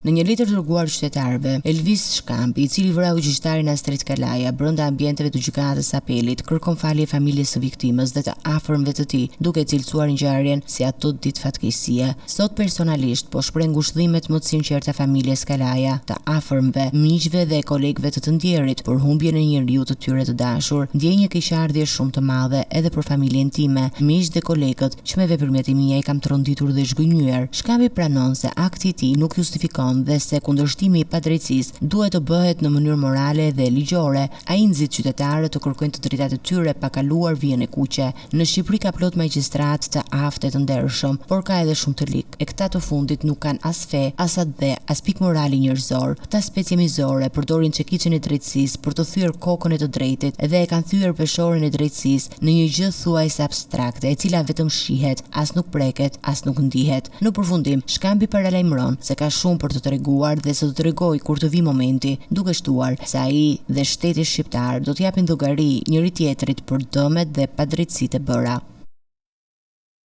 Në një letër dërguar qytetarëve, Elvis Shkampi, i cili vrau gjyqtarin Astrid Kalaja brenda ambienteve të gjykatës së apelit, kërkon falje familjes së viktimës dhe të afërmëve të tij, duke cilësuar ngjarjen si ato ditë fatkeqësie. Sot personalisht po shpreh ngushëllimet më të sinqerta familjes Kalaja, të afërmëve, miqve dhe kolegëve të të ndjerit për humbjen e njeriu të tyre të dashur. Ndjej një keqardhje shumë të madhe edhe për familjen time, miq dhe kolegët që me veprimjet e mia i kam tronditur dhe zhgënjyer. Shkampi pranon se akti i tij nuk justifikon dhe se kundërshtimi i padrejtësisë duhet të bëhet në mënyrë morale dhe ligjore. Ai nxit qytetarët të kërkojnë të drejtat e tyre pa kaluar vijën e kuqe. Në Shqipëri ka plot magjistrat të aftë të ndershëm, por ka edhe shumë të lik. E këta të fundit nuk kanë as fe, as atë, as pikë morali njerëzor. Këta specie mizore përdorin çekiçin e drejtësisë për të thyer kokën e të drejtit dhe e kanë thyer peshorën e drejtësisë në një gjë thuajse abstrakte, e cila vetëm shihet, as nuk preket, as nuk ndihet. Në përfundim, Shkampi paralajmëron se ka shumë për të treguar dhe se do të tregoj kur të vi momenti, duke shtuar se ai dhe shteti shqiptar do të japin llogari njëri tjetrit për dëmet dhe padrejtësitë e bëra.